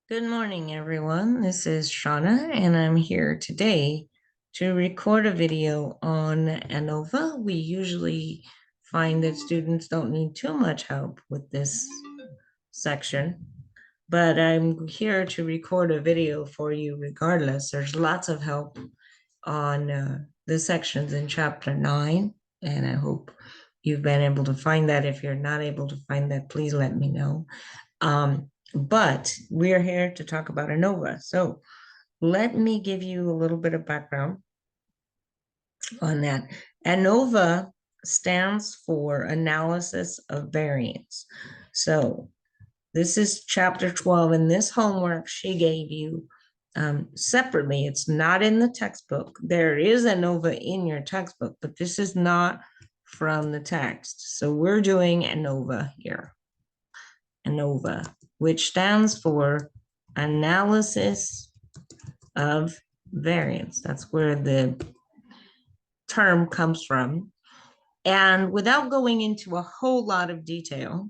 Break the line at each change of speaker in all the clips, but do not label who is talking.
Good morning, everyone. This is Shauna, and I'm here today to record a video on ANOVA. We usually find that students don't need too much help with this section, but I'm here to record a video for you regardless. There's lots of help on the sections in Chapter 9, and I hope you've been able to find that. If you're not able to find that, please let me know. But we are here to talk about ANOVA. So let me give you a little bit of background on that. ANOVA stands for Analysis of Variance. So this is chapter 12, and this homework she gave you separately. It's not in the textbook. There is ANOVA in your textbook, but this is not from the text. So we're doing ANOVA here. ANOVA, which stands for Analysis of Variance. That's where the term comes from. And without going into a whole lot of detail,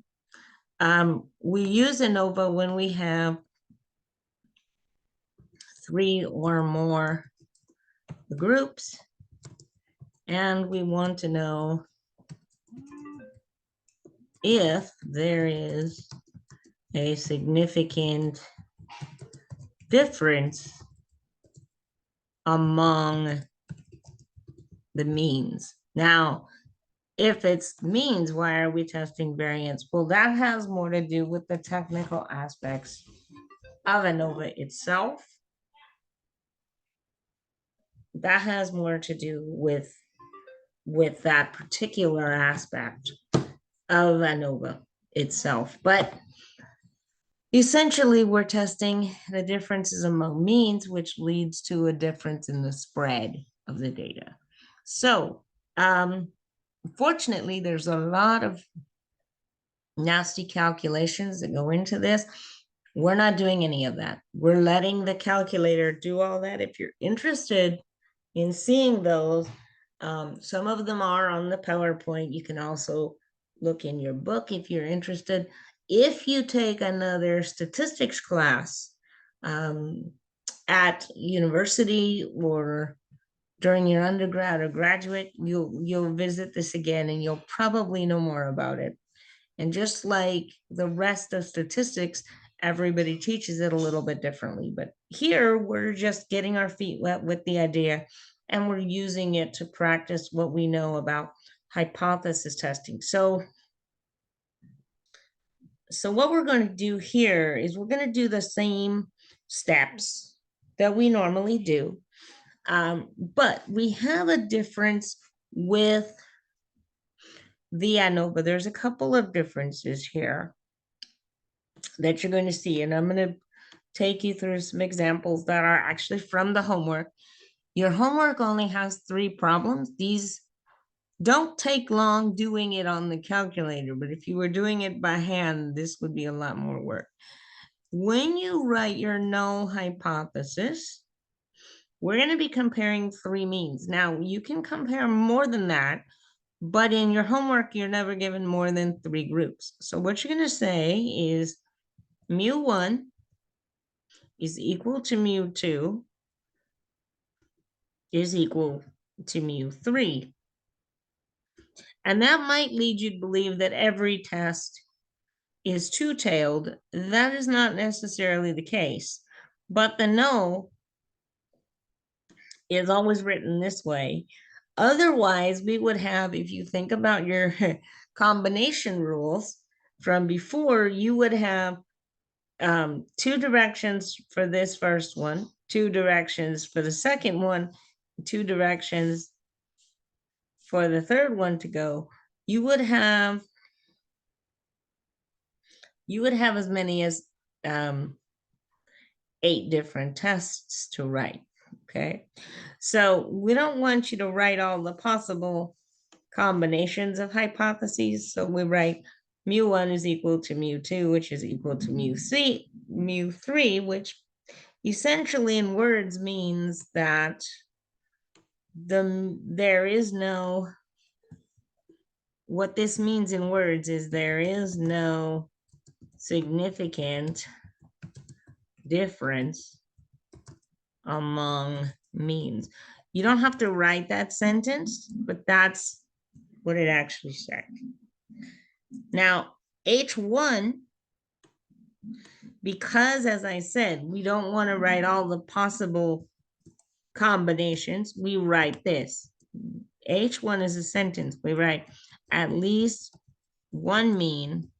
we use ANOVA when we have 3 or more groups, and we want to know if there is a significant difference among the means. Now, if it's means, why are we testing variance? Well, that has more to do with the technical aspects of ANOVA itself. That has more to do with that particular aspect of ANOVA itself. But essentially, we're testing the differences among means, which leads to a difference in the spread of the data. So, fortunately, there's a lot of nasty calculations that go into this. We're not doing any of that. We're letting the calculator do all that. If you're interested in seeing those, some of them are on the PowerPoint. You can also look in your book if you're interested. If you take another statistics class at university or during your undergrad or graduate, you'll visit this again and you'll probably know more about it. And just like the rest of statistics, everybody teaches it a little bit differently. But here we're just getting our feet wet with the idea, and we're using it to practice what we know about hypothesis testing. So what we're going to do here is we're going to do the same steps that we normally do. But we have a difference with the ANOVA. There's a couple of differences here that you're going to see, and I'm going to take you through some examples that are actually from the homework. Your homework only has 3 problems. These don't take long doing it on the calculator, but if you were doing it by hand, this would be a lot more work. When you write your null hypothesis, we're going to be comparing 3 means. Now, you can compare more than that, but in your homework, you're never given more than 3 groups. So what you're going to say is mu1 is equal to mu2 is equal to mu3. And that might lead you to believe that every test is two-tailed. That is not necessarily the case, but the null is always written this way. Otherwise, we would have, if you think about your combination rules from before, you would have 2 directions for this first one, 2 directions for the second one, 2 directions for the third one to go. You would have as many as 8 different tests to write. Okay, so we don't want you to write all the possible combinations of hypotheses. So we write mu1 is equal to mu2, which is equal to mu3, which essentially in words means that there is no, what this means in words is there is no significant difference among means. You don't have to write that sentence, but that's what it actually said. Now, H1, because as I said, we don't want to write all the possible combinations, we write this. H1 is a sentence. We write at least one mean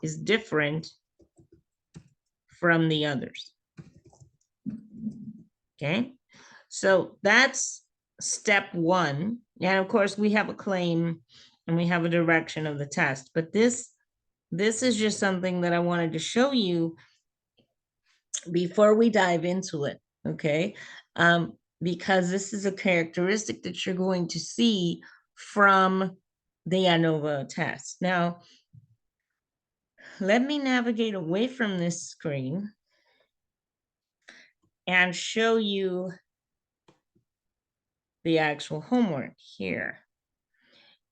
is different from the others. Okay, so that's step one. And of course, we have a claim and we have a direction of the test, but this is just something that I wanted to show you before we dive into it, okay? Because this is a characteristic that you're going to see from the ANOVA test. Now, let me navigate away from this screen and show you the actual homework here.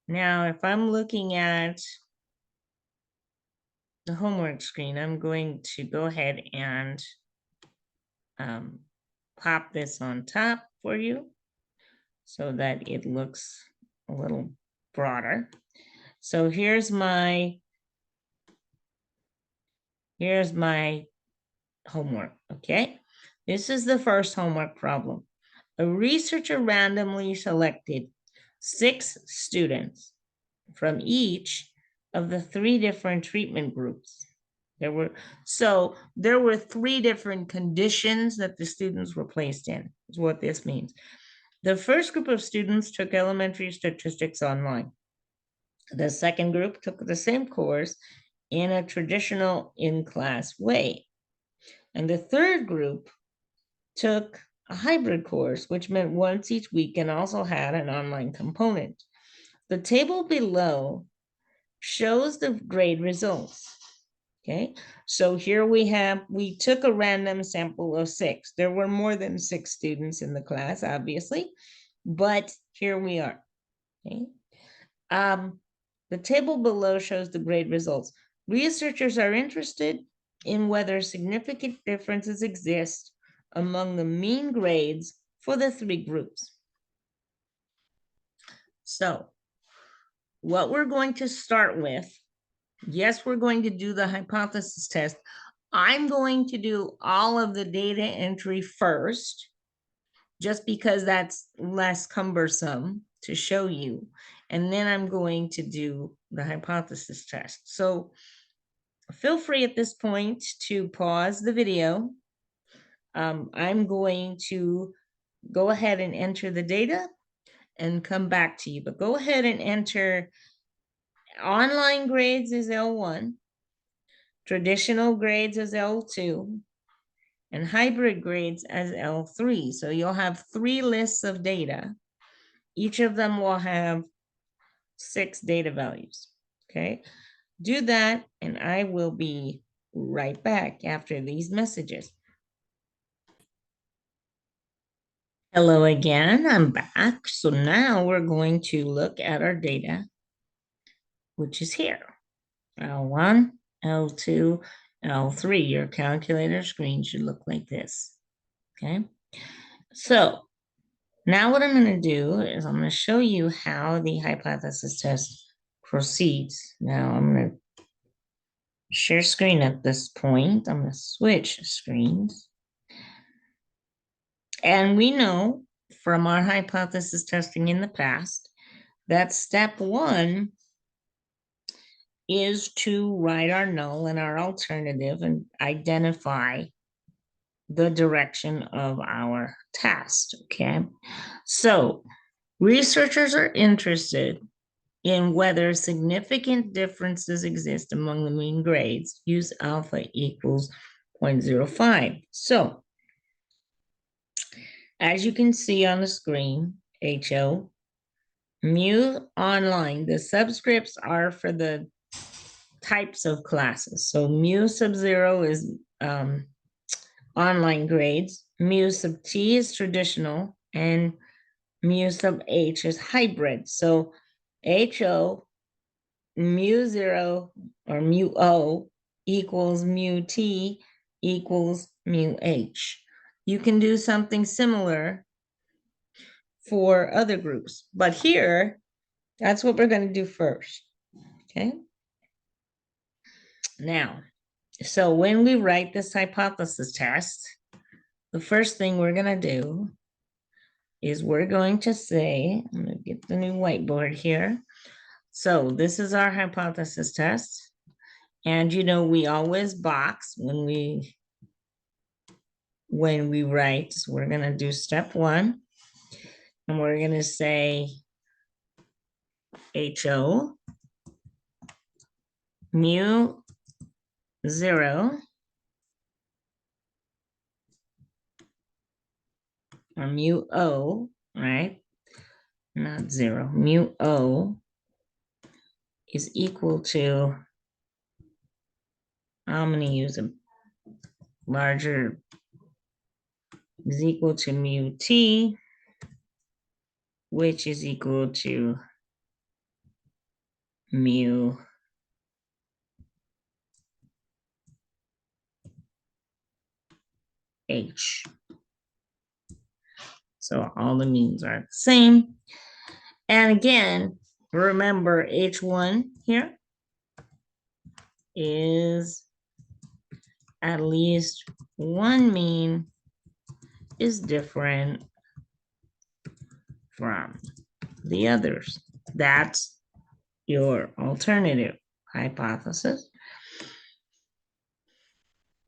Now, if I'm looking at the homework screen, I'm going to go ahead and pop this on top for you so that it looks a little broader. So here's my homework, okay? This is the first homework problem. A researcher randomly selected 6 students from each of the 3 different treatment groups. There were 3 different conditions that the students were placed in, is what this means. The first group of students took elementary statistics online. The second group took the same course in a traditional in-class way. And the third group took a hybrid course, which meant once each week and also had an online component. The table below shows the grade results. Okay, so here we took a random sample of 6. There were more than 6 students in the class, obviously, but here we are. Okay. The table below shows the grade results. Researchers are interested in whether significant differences exist among the mean grades for the 3 groups. So, what we're going to start with, yes, we're going to do the hypothesis test. I'm going to do all of the data entry first, just because that's less cumbersome to show you. And then I'm going to do the hypothesis test. So feel free at this point to pause the video. I'm going to go ahead and enter the data and come back to you. But go ahead and enter online grades as L1, traditional grades as L2, and hybrid grades as L3. So you'll have 3 lists of data. Each of them will have 6 data values, okay? Do that, and I will be right back after these messages. Hello again, I'm back. So now we're going to look at our data, which is here. L1, L2, L3. Your calculator screen should look like this, okay? So now what I'm going to do is I'm going to show you how the hypothesis test proceeds. Now I'm going to share screen at this point. I'm going to switch screens. And we know from our hypothesis testing in the past that step 1 is to write our null and our alternative and identify the direction of our test, okay? So researchers are interested in whether significant differences exist among the mean grades. Use alpha equals 0.05. So as you can see on the screen, HO, mu online, the subscripts are for the types of classes. So mu sub 0 is online grades, mu sub t is traditional, and mu sub h is hybrid. So HO mu 0 or mu O equals mu t equals mu h. You can do something similar for other groups, but here, that's what we're going to do first, okay? Now, so when we write this hypothesis test, the first thing we're going to do is we're going to say, I'm going to get the new whiteboard here. So this is our hypothesis test. And you know, we always box when we write. So we're going to do step 1. And we're going to say HO mu 0 or mu O, right? Not 0. Mu O is equal to, I'm going to use a larger, is equal to mu T, which is equal to mu H. So all the means are the same. And again, remember H1 here is at least one mean is different from the others. That's your alternative hypothesis.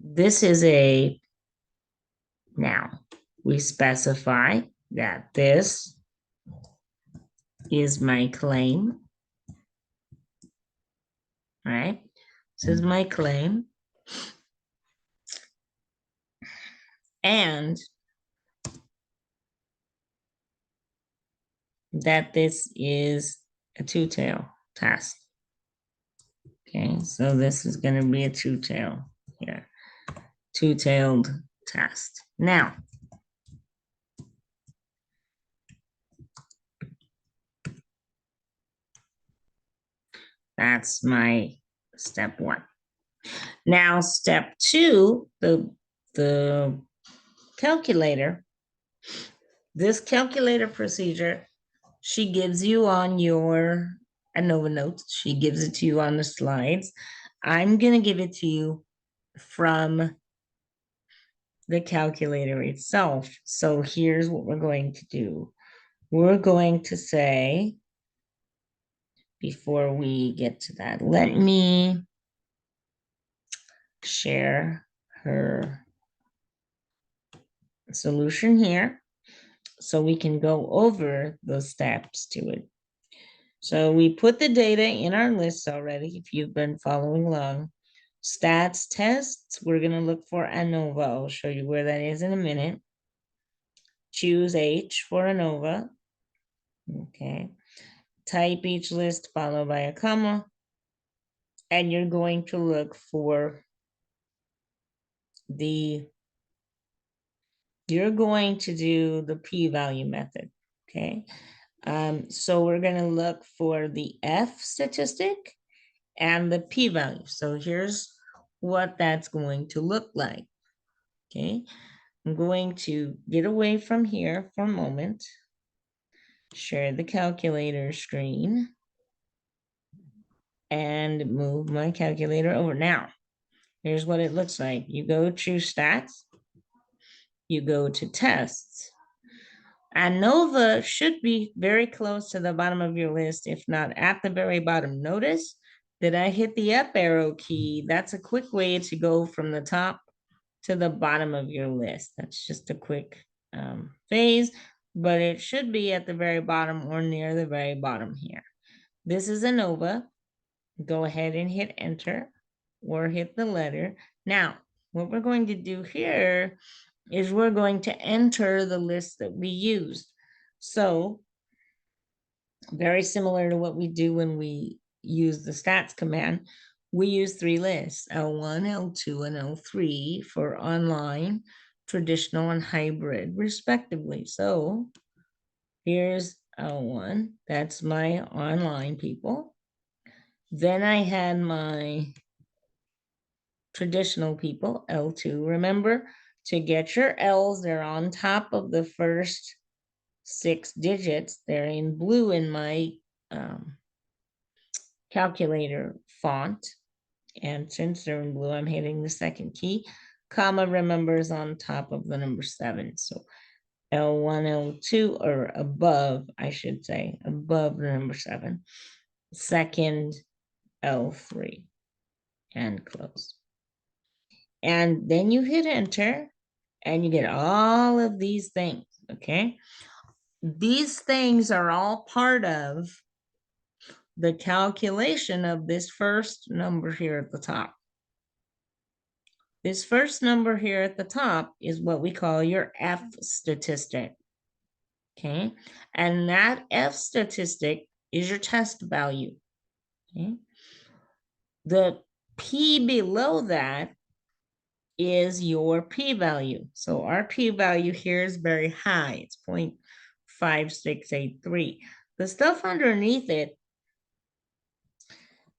This is a, now we specify that this is my claim, right? This is my claim. And that this is a two-tail test. Okay, so this is going to be a two-tail here, two-tailed test. Now, that's my step 1. Now, step 2, the calculator, this calculator procedure, she gives you on your ANOVA notes. She gives it to you on the slides. I'm going to give it to you from the calculator itself. So here's what we're going to do. We're going to say, before we get to that, let me share her solution here so we can go over the steps to it. So we put the data in our list already, if you've been following along. Stats tests, we're going to look for ANOVA. I'll show you where that is in a minute. Choose H for ANOVA. Okay. Type each list followed by a comma. And you're going to look for you're going to do the p-value method. Okay. So we're going to look for the F statistic and the p-value. So here's what that's going to look like. Okay. I'm going to get away from here for a moment. Share the calculator screen. And move my calculator over. Now, here's what it looks like. You go to stats. You go to tests. ANOVA should be very close to the bottom of your list, if not at the very bottom. Notice that I hit the up arrow key. That's a quick way to go from the top to the bottom of your list. That's just a quick phase, but it should be at the very bottom or near the very bottom here. This is ANOVA. Go ahead and hit enter or hit the letter. Now, what we're going to do here is we're going to enter the list that we used. So very similar to what we do when we use the stats command, we use 3 lists, L1, L2, and L3 for online, traditional, and hybrid, respectively. So here's L1, that's my online people. Then I had my traditional people, L2. Remember, To get your L's, they're on top of the first 6 digits. They're in blue in my calculator font. And since they're in blue, I'm hitting the second key. Comma, remember, is on top of the number 7. So L1, L2, or above, I should say, above the number 7. Second, L3, and close. And then you hit enter, and you get all of these things, okay? These things are all part of the calculation of this first number here at the top. This first number here at the top is what we call your F statistic, okay? And that F statistic is your test value, okay? The P below that is your p-value. So our p-value here is very high. It's 0.5683. The stuff underneath it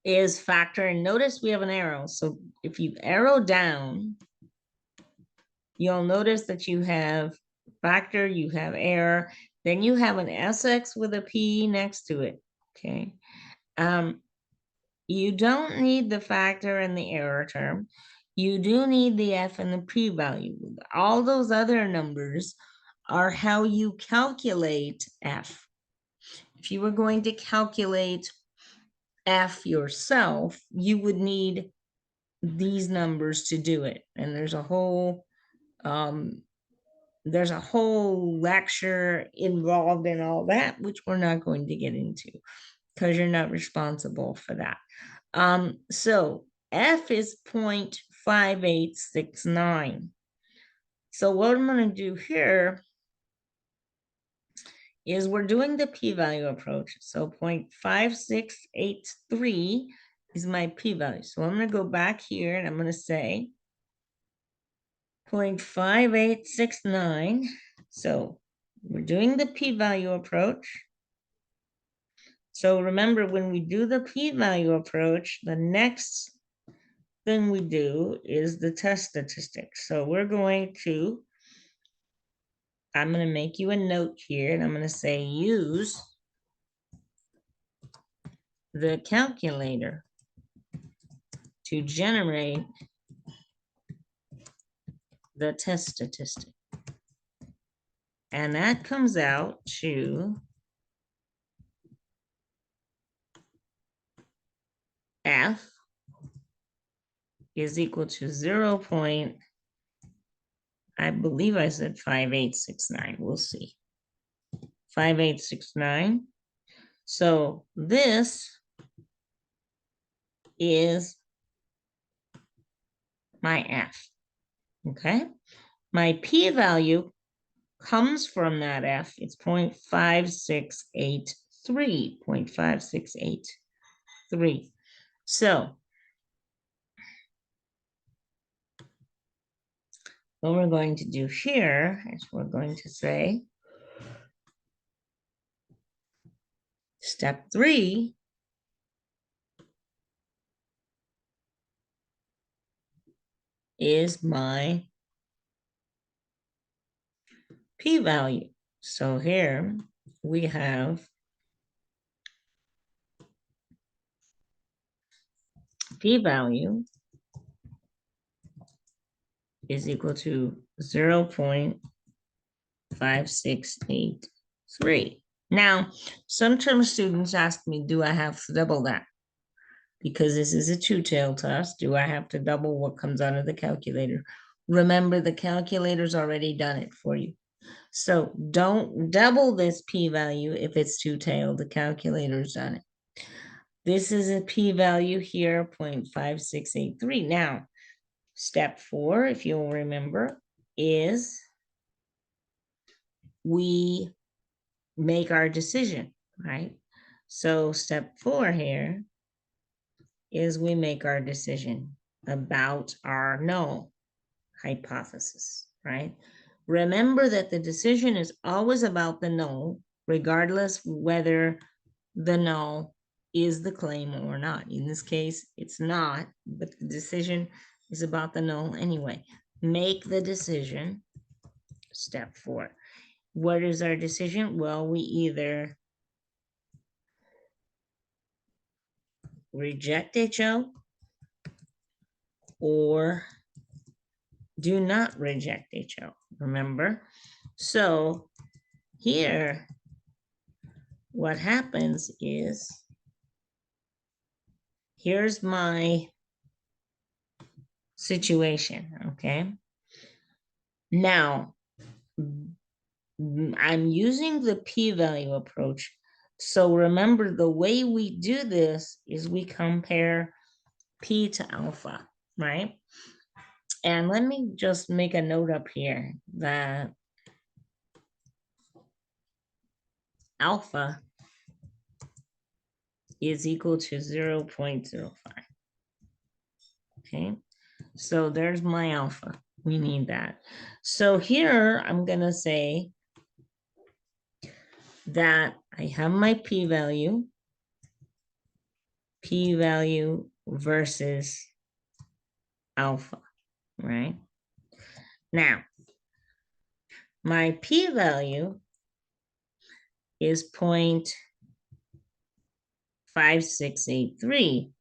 is factor. And notice we have an arrow. So if you arrow down, you'll notice that you have factor, you have error, then you have an SX with a P next to it, okay? You don't need the factor and the error term. You do need the F and the p-value. All those other numbers are how you calculate F. If you were going to calculate F yourself, you would need these numbers to do it. And there's a whole lecture involved in all that, which we're not going to get into because you're not responsible for that. So F is 0.5869. So what I'm going to do here is we're doing the p-value approach. So 0.5683 is my p-value. So I'm going to go back here and I'm going to say 0.5869. So we're doing the p-value approach. So remember, when we do the p-value approach, the next thing we do is the test statistics. So we're going to, I'm going to make you a note here, and I'm going to say use the calculator to generate the test statistic. And that comes out to F is equal to 0. I believe I said 5869. We'll see. 5869. So this is my F. Okay. My p-value comes from that F. It's 0.5683. 0.5683. So what we're going to do here is we're going to say step 3 is my p-value. So here we have p-value is equal to 0.5683. Now, sometimes students ask me, do I have to double that? Because this is a two-tailed test, do I have to double what comes out of the calculator? Remember, the calculator's already done it for you. So don't double this p-value if it's two-tailed. The calculator's done it. This is a p-value here, 0.5683. Now, step 4, if you'll remember, is we make our decision, right? So step 4 here is we make our decision about our null hypothesis, right? Remember that the decision is always about the null, regardless whether the null is the claim or not. In this case, it's not, but the decision is about the null anyway. make the decision. Step 4. What is our decision? Well, we either reject HO or do not reject HO, remember? So here, what happens is, here's my situation, okay? Now, I'm using the p-value approach. So remember, the way we do this is we compare p to alpha, right? And let me just make a note up here that alpha is equal to 0.05. Okay, so there's my alpha. We need that. So here I'm going to say that I have my p-value versus alpha, right? Now, my p-value is 0.5683,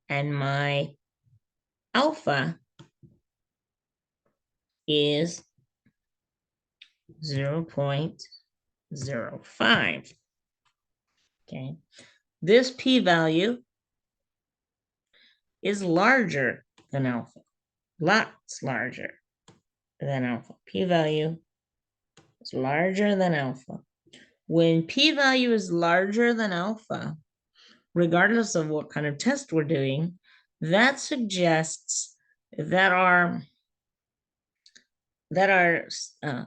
and my alpha is 0.05. Okay, this p-value is larger than alpha, lots larger than alpha. P-value is larger than alpha. When p-value is larger than alpha, regardless of what kind of test we're doing, that suggests that our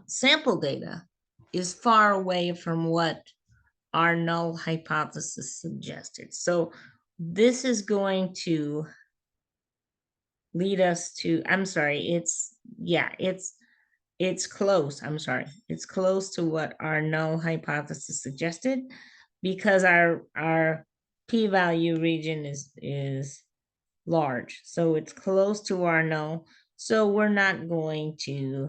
sample data is far away from what our null hypothesis suggested. So this is going to lead us to, it's close. It's close to what our null hypothesis suggested, because our p-value region is large. So it's close to our null. So we're not going to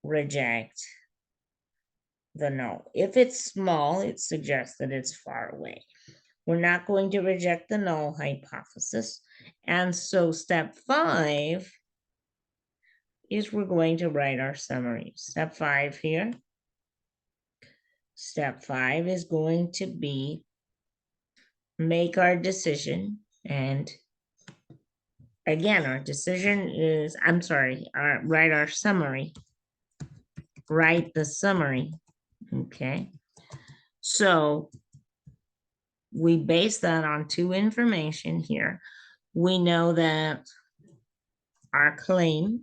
reject the null. If it's small, it suggests that it's far away. We're not going to reject the null hypothesis. And so step 5 is we're going to write our summary. Step 5 here. Step 5 is going to be make our decision. And again, our decision is, write our summary. Write the summary. Okay. So we base that on 2 information here. We know that our claim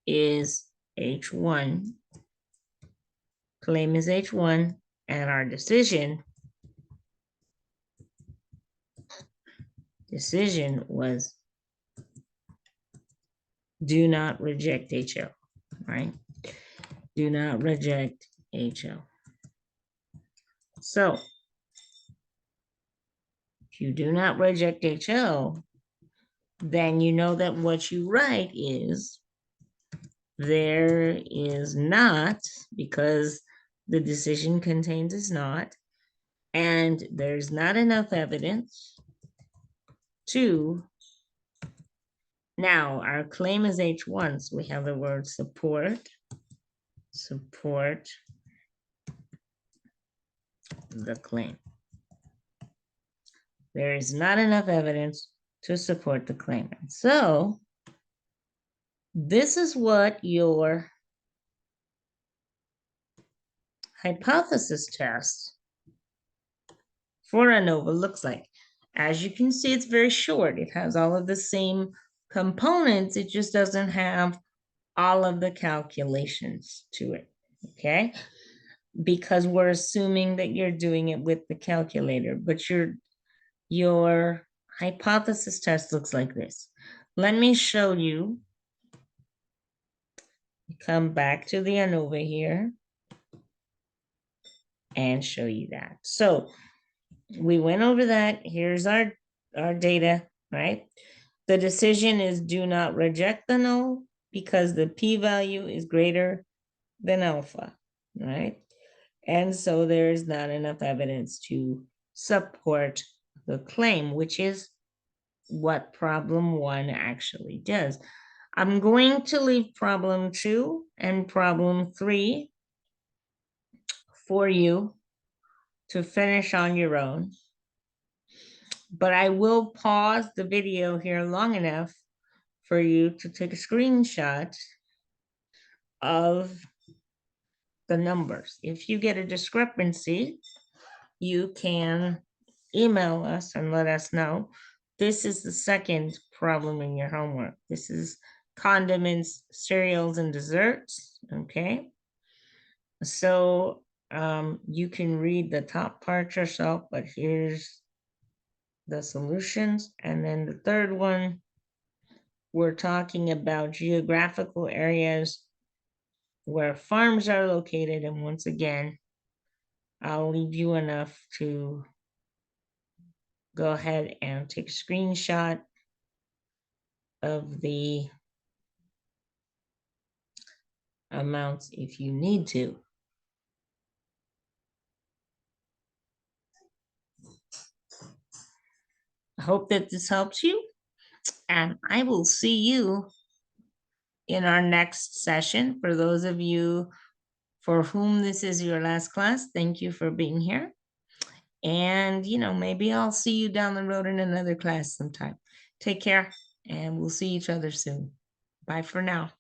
is H1. Claim is H1, and our decision was do not reject HO, right? Do not reject HO. So if you do not reject HO, then you know that what you write is there is not, because the decision contains is not, and there's not enough evidence to, now our claim is H1, so we have the word support the claim. There is not enough evidence to support the claim. And so this is what your hypothesis test for ANOVA looks like. As you can see, it's very short. It has all of the same components. It just doesn't have all of the calculations to it, okay? Because we're assuming that you're doing it with the calculator, but your hypothesis test looks like this. Let me show you. Come back to the ANOVA here and show you that. So we went over that. Here's our data. right? The decision is do not reject the null because the p-value is greater than alpha, right? And so there's not enough evidence to support the claim, which is what problem 1 actually does. I'm going to leave problem 2 and problem 3 for you to finish on your own. But I will pause the video here long enough for you to take a screenshot of the numbers. If you get a discrepancy, you can email us and let us know. This is the second problem in your homework. This is condiments, cereals, and desserts, okay? So you can read the top part yourself, but here's the solutions. And then the third one, we're talking about geographical areas where farms are located. And once again, I'll leave you enough to go ahead and take a screenshot of the amounts if you need to. I hope that this helps you, and I will see you in our next session. For those of you for whom this is your last class, thank you for being here. And, maybe I'll see you down the road in another class sometime. Take care, and we'll see each other soon. Bye for now.